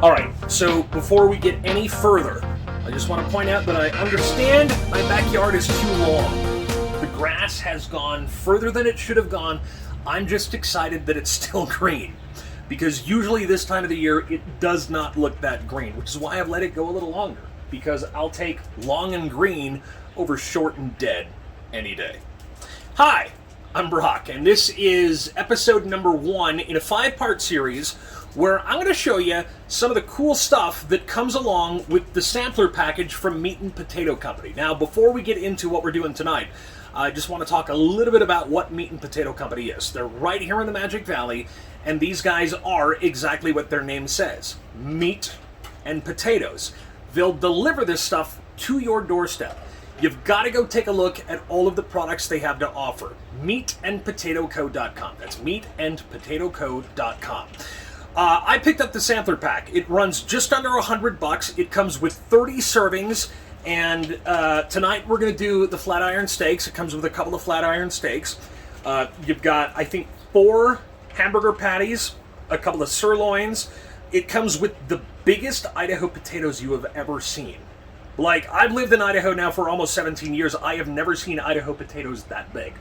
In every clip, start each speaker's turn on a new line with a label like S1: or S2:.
S1: Alright, so before we get any further, I just want to point out that I understand my backyard is too long. The grass has gone further than it should have gone. I'm just excited that it's still green. Because usually this time of the year, it does not look that green, which is why I've let it go a little longer. Because I'll take long and green over short and dead any day. Hi, I'm Broc, and this is episode number 1 in a 5-part series where I'm going to show you some of the cool stuff that comes along with the sampler package from Meat and Potato Company. Now, before we get into what we're doing tonight, I just want to talk a little bit about what Meat and Potato Company is. They're right here in the Magic Valley, and these guys are exactly what their name says, meat and potatoes. They'll deliver this stuff to your doorstep. You've got to go take a look at all of the products they have to offer. meatandpotatoco.com. That's meatandpotatoco.com. I picked up the sampler pack. It runs just under $100. It comes with 30 servings, and tonight we're going to do the flat iron steaks. It comes with a couple of flat iron steaks. You've got, I think, 4 hamburger patties, a couple of sirloins. It comes with the biggest Idaho potatoes you have ever seen. Like, I've lived in Idaho now for almost 17 years. I have never seen Idaho potatoes that big.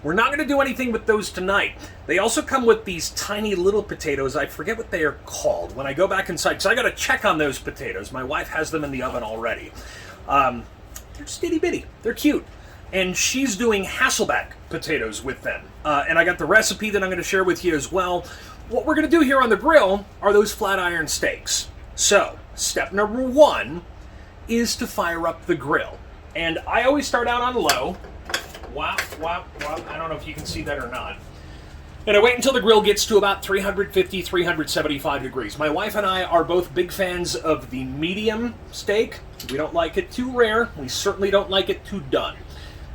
S1: We're not going to do anything with those tonight. They also come with these tiny little potatoes. I forget what they are called when I go back inside. So I got to check on those potatoes. My wife has them in the oven already. They're just itty bitty. They're cute. And she's doing Hasselback potatoes with them. And I got the recipe that I'm going to share with you as well. What we're going to do here on the grill are those flat iron steaks. So, step number 1 is to fire up the grill. And I always start out on low. Wow. I don't know if you can see that or not. And I wait until the grill gets to about 350, 375 degrees. My wife and I are both big fans of the medium steak. We don't like it too rare. We certainly don't like it too done.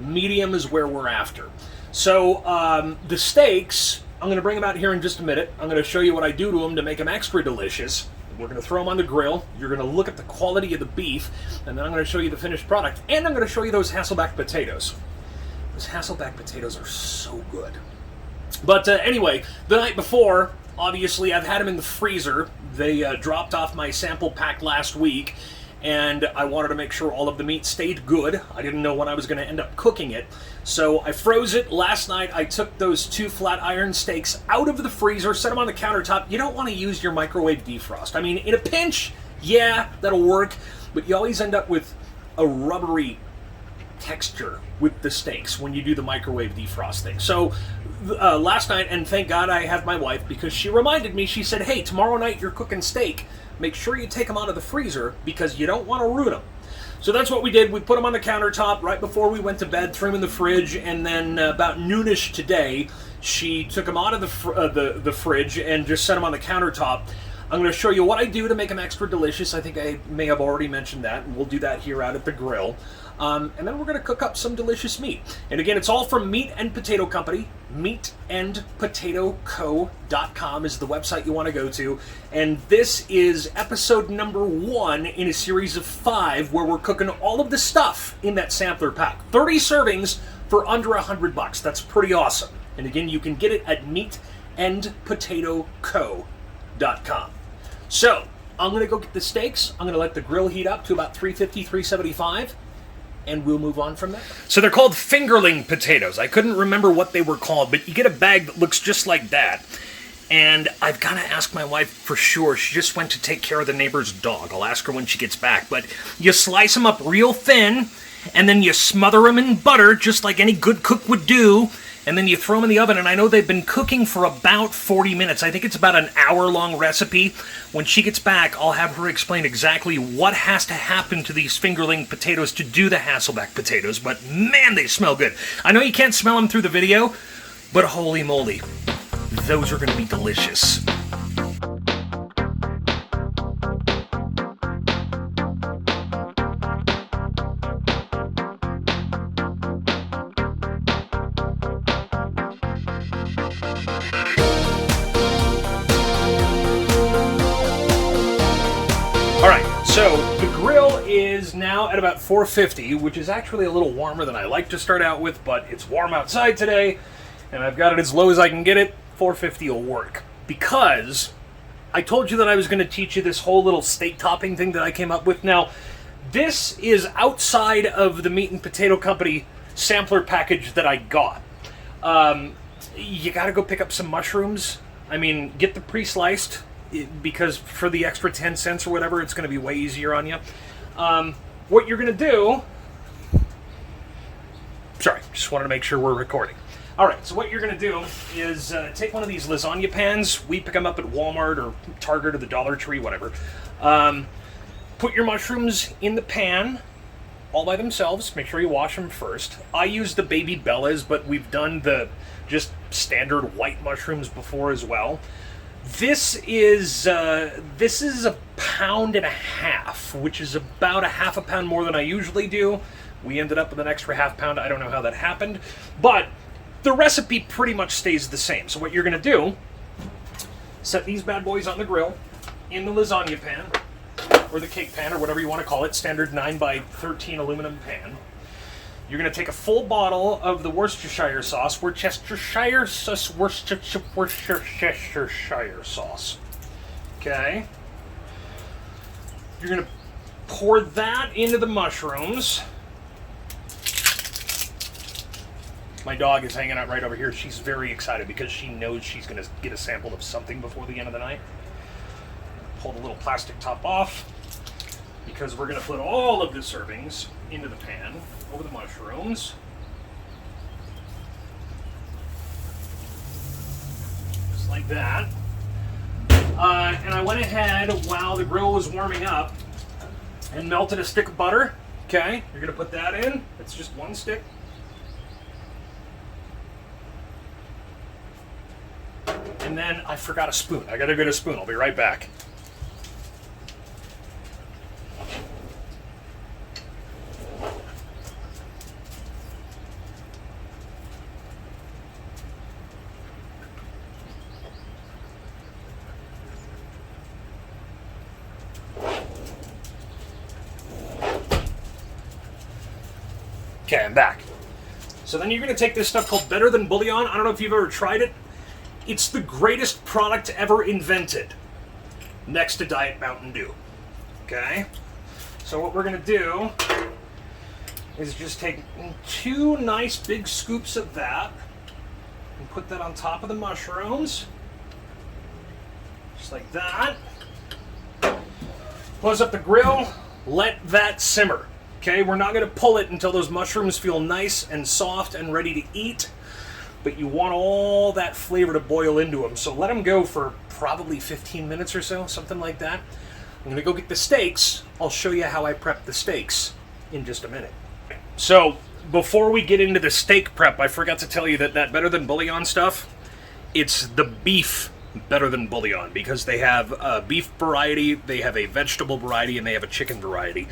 S1: Medium is where we're after. So the steaks, I'm going to bring them out here in just a minute. I'm going to show you what I do to them to make them extra delicious. We're going to throw them on the grill. You're going to look at the quality of the beef, and then I'm going to show you the finished product. And I'm going to show you those Hasselback potatoes. Those Hasselback potatoes are so good. But anyway, the night before, obviously, I've had them in the freezer. They dropped off my sample pack last week, and I wanted to make sure all of the meat stayed good. I didn't know when I was going to end up cooking it. So I froze it. Last night, I took those 2 flat iron steaks out of the freezer, set them on the countertop. You don't want to use your microwave defrost. I mean, in a pinch, yeah, that'll work, but you always end up with a rubbery texture with the steaks when you do the microwave defrost thing. So last night, and thank God I had my wife, because she reminded me, she said, hey, tomorrow night you're cooking steak. Make sure you take them out of the freezer because you don't want to ruin them. So that's what we did. We put them on the countertop right before we went to bed, threw them in the fridge, and then about noonish today, she took them out of the fridge and just set them on the countertop. I'm going to show you what I do to make them extra delicious. I think I may have already mentioned that, and we'll do that here out at the grill. And then we're going to cook up some delicious meat. And again, it's all from Meat and Potato Company. meatandpotatoco.com is the website you want to go to. And this is episode number 1 in a series of 5 where we're cooking all of the stuff in that sampler pack. 30 servings for under $100. That's pretty awesome. And again, you can get it at meatandpotatoco.com. So, I'm going to go get the steaks. I'm going to let the grill heat up to about 350, 375. And we'll move on from there. So they're called fingerling potatoes. I couldn't remember what they were called, but you get a bag that looks just like that. And I've got to ask my wife for sure. She just went to take care of the neighbor's dog. I'll ask her when she gets back. But you slice them up real thin, and then you smother them in butter, just like any good cook would do. And then you throw them in the oven, and I know they've been cooking for about 40 minutes. I think it's about an hour-long recipe. When she gets back, I'll have her explain exactly what has to happen to these fingerling potatoes to do the Hasselback potatoes. But man, they smell good. I know you can't smell them through the video, but holy moly, those are going to be delicious. So, the grill is now at about 450, which is actually a little warmer than I like to start out with, but it's warm outside today, and I've got it as low as I can get it. 450 will work. Because I told you that I was going to teach you this whole little steak topping thing that I came up with. Now, this is outside of the Meat and Potato Company sampler package that I got. You got to go pick up some mushrooms. I mean, get the pre-sliced, because for the extra 10 cents or whatever, it's going to be way easier on you. What you're going to do... Sorry, just wanted to make sure we're recording. All right, so what you're going to do is take one of these lasagna pans. We pick them up at Walmart or Target or the Dollar Tree, whatever. Put your mushrooms in the pan all by themselves. Make sure you wash them first. I use the Baby Bellas, but we've done the just standard white mushrooms before as well. This is a pound and a half, which is about a half a pound more than I usually do. We ended up with an extra half pound. I don't know how that happened, but the recipe pretty much stays the same. So what you're going to do, set these bad boys on the grill in the lasagna pan, or the cake pan, or whatever you want to call it, standard 9x13 aluminum pan. You're going to take a full bottle of the Worcestershire sauce, Worcestershire sauce. Okay. You're going to pour that into the mushrooms. My dog is hanging out right over here. She's very excited because she knows she's going to get a sample of something before the end of the night. Pull the little plastic top off because we're going to put all of the servings into the pan over the mushrooms. Just like that. And I went ahead while the grill was warming up and melted a stick of butter. Okay, you're going to put that in. It's just one stick. And then I forgot a spoon. I gotta get a spoon. I'll be right back. Okay, I'm back. So then you're gonna take this stuff called Better Than Bouillon. I don't know if you've ever tried it. It's the greatest product ever invented, next to Diet Mountain Dew. Okay? So what we're going to do is just take 2 nice big scoops of that and put that on top of the mushrooms. Just like that. Close up the grill. Let that simmer. Okay? We're not going to pull it until those mushrooms feel nice and soft and ready to eat. But you want all that flavor to boil into them. So let them go for probably 15 minutes or so, something like that. I'm going to go get the steaks. I'll show you how I prep the steaks in just a minute. So before we get into the steak prep, I forgot to tell you that Better Than Bouillon stuff, it's the beef Better Than Bouillon, because they have a beef variety, they have a vegetable variety, and they have a chicken variety.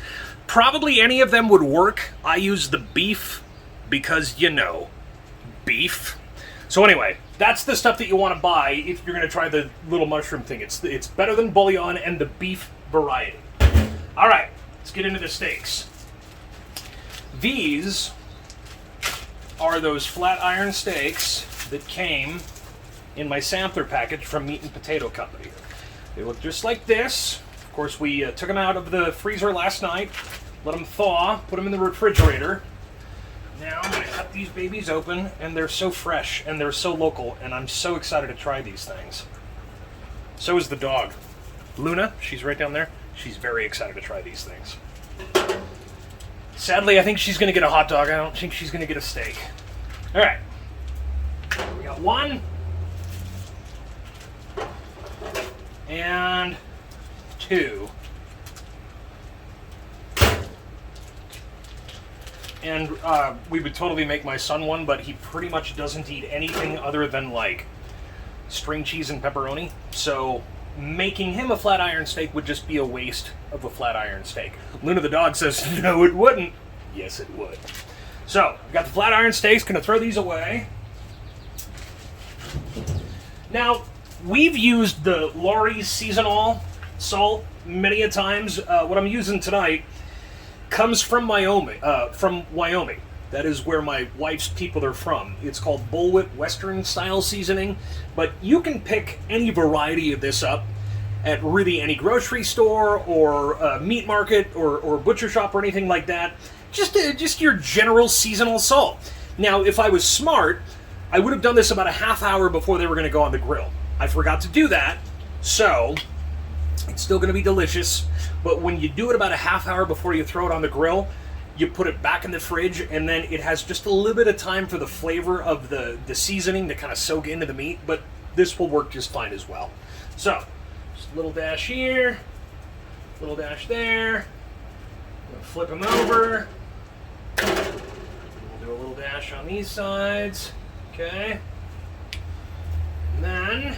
S1: Probably any of them would work. I use the beef because, you know, beef. So anyway, that's the stuff that you want to buy if you're going to try the little mushroom thing. It's Better Than Bouillon and the beef variety. All right, let's get into the steaks. These are those flat iron steaks that came in my sampler package from Meat and Potato Company. They look just like this. Of course, we took them out of the freezer last night, let them thaw, put them in the refrigerator. Now I'm going to cut these babies open, and they're so fresh, and they're so local, and I'm so excited to try these things. So is the dog. Luna, she's right down there. She's very excited to try these things. Sadly, I think she's going to get a hot dog. I don't think she's going to get a steak. All right. We got 1. And 2. And we would totally make my son one, but he pretty much doesn't eat anything other than, like, string cheese and pepperoni. So making him a flat iron steak would just be a waste of a flat iron steak. Luna the dog says, no, it wouldn't. Yes, it would. So, I've got the flat iron steaks. Going to throw these away. Now, we've used the Lawry's Seasonal salt many a times. What I'm using tonight comes from Wyoming. That is where my wife's people are from. It's called Bullwhip Western style seasoning, but you can pick any variety of this up at really any grocery store or meat market or butcher shop or anything like that. Just your general seasonal salt. Now, if I was smart, I would have done this about a half hour before they were going to go on the grill. I forgot to do that, so it's still going to be delicious, but when you do it about a half hour before you throw it on the grill, you put it back in the fridge, and then it has just a little bit of time for the flavor of the seasoning to kind of soak into the meat, but this will work just fine as well. So, just a little dash here, a little dash there. I'm going to flip them over. We'll do a little dash on these sides. Okay. And then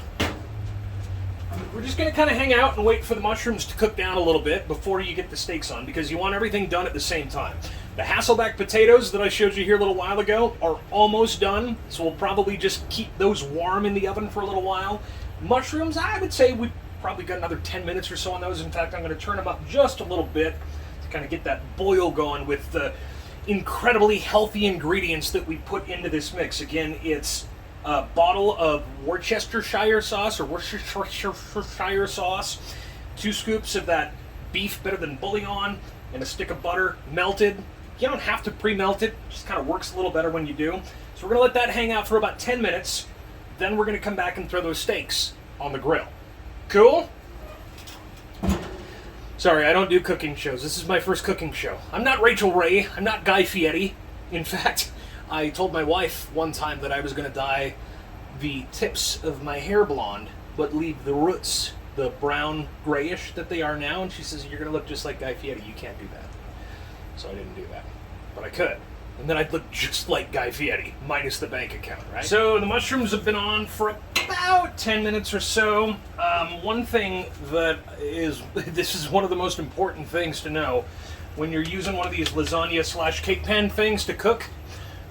S1: we're just going to kind of hang out and wait for the mushrooms to cook down a little bit before you get the steaks on, because you want everything done at the same time. The Hasselback potatoes that I showed you here a little while ago are almost done, so we'll probably just keep those warm in the oven for a little while. Mushrooms, I would say we've probably got another 10 minutes or so on those. In fact, I'm going to turn them up just a little bit to kind of get that boil going with the incredibly healthy ingredients that we put into this mix. Again, it's a bottle of Worcestershire sauce, 2 scoops of that beef better than bouillon, and a stick of butter melted. You don't have to pre-melt it, just kind of works a little better when you do. So we're going to let that hang out for about 10 minutes, then we're going to come back and throw those steaks on the grill. Cool? Sorry, I don't do cooking shows. This is my first cooking show. I'm not Rachel Ray. I'm not Guy Fieri. In fact, I told my wife one time that I was going to dye the tips of my hair blonde, but leave the roots the brown grayish that they are now, and she says, you're going to look just like Guy Fieri. You can't do that. So I didn't do that. But I could. And then I'd look just like Guy Fieri, minus the bank account, right? So the mushrooms have been on for about 10 minutes or so. One thing that is, this is one of the most important things to know when you're using one of these lasagna/cake pan things to cook.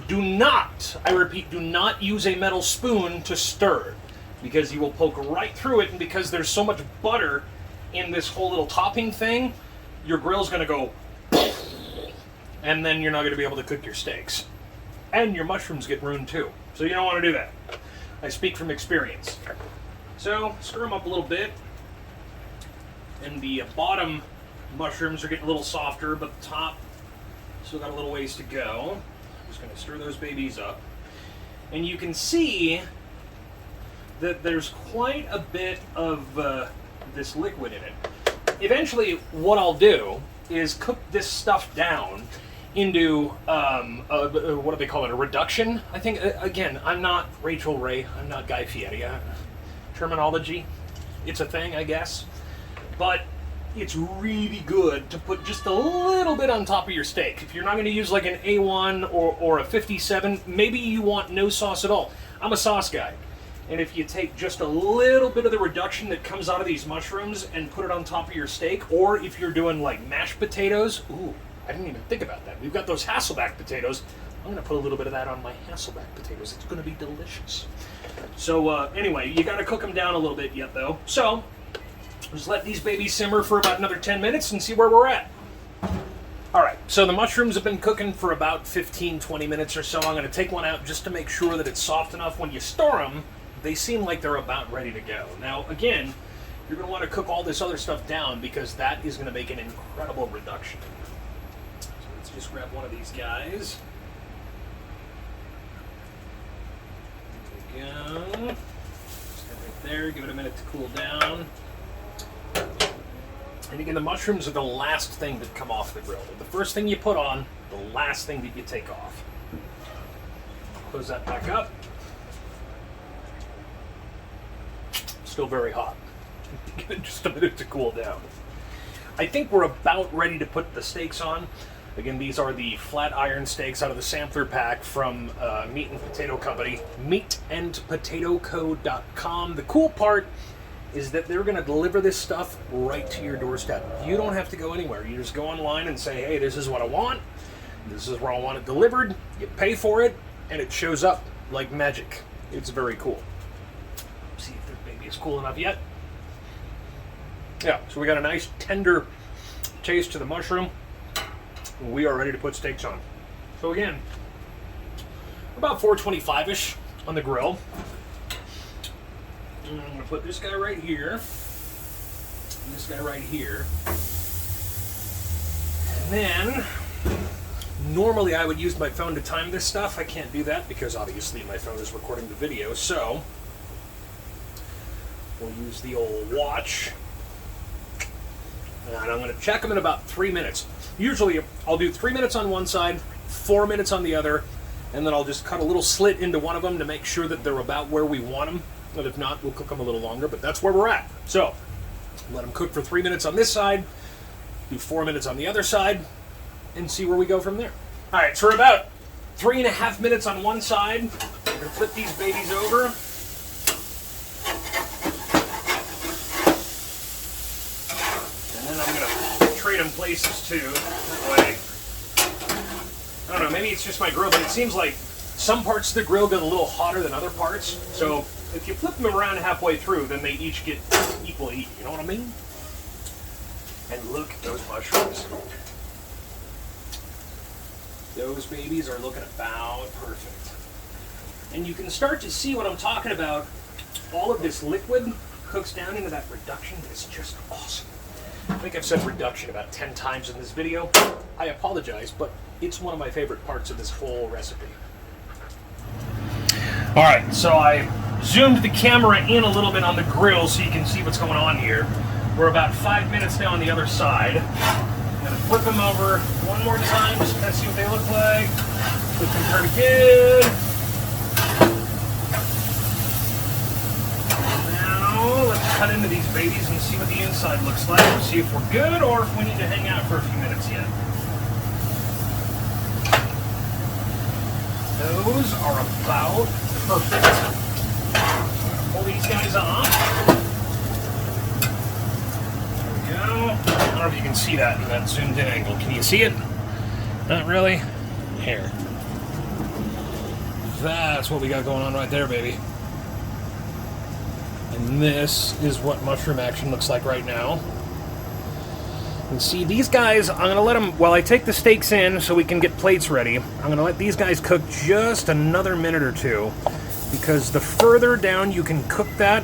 S1: Do not, I repeat, do not use a metal spoon to stir, because you will poke right through it, and because there's so much butter in this whole little topping thing, your grill's going to go, and then you're not going to be able to cook your steaks. And your mushrooms get ruined too, so you don't want to do that. I speak from experience. So, stir them up a little bit, and the bottom mushrooms are getting a little softer, but the top still got a little ways to go. Just going to stir those babies up, and you can see that there's quite a bit of this liquid in it. Eventually, what I'll do is cook this stuff down into what do they call it? A reduction? I think, again, I'm not Rachel Ray. I'm not Guy Fieri. Terminology, it's a thing, I guess. But it's really good to put just a little bit on top of your steak. If you're not going to use like an A1 or a 57, maybe you want no sauce at all. I'm a sauce guy. And if you take just a little bit of the reduction that comes out of these mushrooms and put it on top of your steak, or if you're doing like mashed potatoes, ooh, I didn't even think about that. We've got those Hasselback potatoes. I'm going to put a little bit of that on my Hasselback potatoes. It's going to be delicious. So anyway, you got to cook them down a little bit yet though. So just let these babies simmer for about another 10 minutes and see where we're at. Alright, so the mushrooms have been cooking for about 15-20 minutes or so. I'm going to take one out just to make sure that it's soft enough. When you store them, they seem like they're about ready to go. Now, again, you're going to want to cook all this other stuff down, because that is going to make an incredible reduction. So let's just grab one of these guys. There we go. Just right there, give it a minute to cool down. And again, the mushrooms are the last thing that come off the grill. They're the first thing you put on, the last thing that you take off. Close that back up. Still very hot. Give it just a minute to cool down. I think we're about ready to put the steaks on. Again, these are the flat iron steaks out of the sampler pack from Meat and Potato Company, meatandpotatoco.com. The cool part is that they're going to deliver this stuff right to your doorstep. You don't have to go anywhere. You just go online and say, hey, this is what I want. This is where I want it delivered. You pay for it, and it shows up like magic. It's very cool. See if this baby is cool enough yet. Yeah, so we got a nice tender taste to the mushroom. We are ready to put steaks on. So again, about 425-ish on the grill. I'm going to put this guy right here. This guy right here. And then, normally I would use my phone to time this stuff. I can't do that because obviously my phone is recording the video, so we'll use the old watch. And I'm going to check them in about 3 minutes. Usually I'll do 3 minutes on one side, 4 minutes on the other, and then I'll just cut a little slit into one of them to make sure that they're about where we want them. But if not, we'll cook them a little longer, but that's where we're at. So, let them cook for 3 minutes on this side, do 4 minutes on the other side, and see where we go from there. All right, so we're about 3.5 minutes on one side. We're going to flip these babies over. And then I'm going to trade them places too. That way, I don't know, maybe it's just my grill, but it seems like some parts of the grill get a little hotter than other parts. So if you flip them around halfway through, then they each get equally heated. You know what I mean? And look at those mushrooms. Those babies are looking about perfect. And you can start to see what I'm talking about. All of this liquid cooks down into that reduction. It's just awesome. I think I've said reduction about 10 times in this video. I apologize, but it's one of my favorite parts of this whole recipe. All right, so I zoomed the camera in a little bit on the grill so you can see what's going on here. We're about 5 minutes now on the other side. I'm gonna flip them over one more time just to kind of see what they look like. Flip them pretty good. Now let's cut into these babies and see what the inside looks like. We'll see if we're good or if we need to hang out for a few minutes yet. Those are about perfect. Pull these guys off. There we go. I don't know if you can see that in that zoomed in angle. Can you see it? Not really. Here. That's what we got going on right there, baby. And this is what mushroom action looks like right now. And see, these guys, I'm going to let them, while I take the steaks in so we can get plates ready, I'm going to let these guys cook just another minute or two, because the further down you can cook that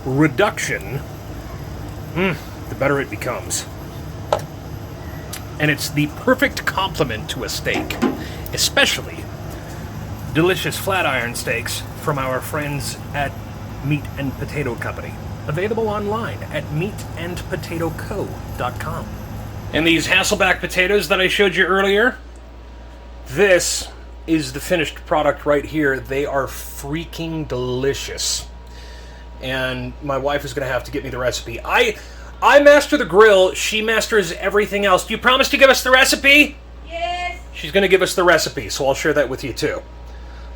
S1: reduction, the better it becomes. And it's the perfect complement to a steak, especially delicious flat iron steaks from our friends at Meat and Potato Company. Available online at meatandpotatoco.com. And these Hasselback potatoes that I showed you earlier, this is the finished product right here. They are freaking delicious. And my wife is going to have to get me the recipe. I master the grill. She masters everything else. Do you promise to give us the recipe?
S2: Yes.
S1: She's going to give us the recipe, so I'll share that with you too.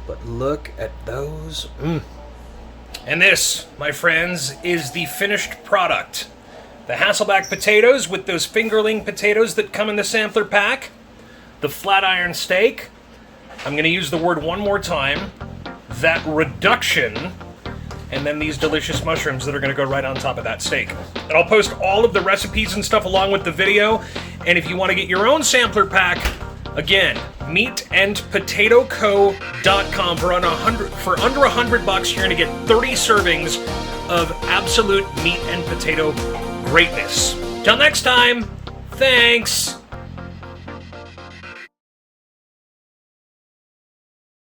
S1: But look at those. And this, my friends, is the finished product. The Hasselback potatoes with those fingerling potatoes that come in the sampler pack. The flat iron steak. I'm going to use the word one more time. That reduction. And then these delicious mushrooms that are going to go right on top of that steak. And I'll post all of the recipes and stuff along with the video. And if you want to get your own sampler pack, again, meatandpotatoco.com. For under $100, you're going to get 30 servings of absolute meat and potato greatness. Till next time, thanks.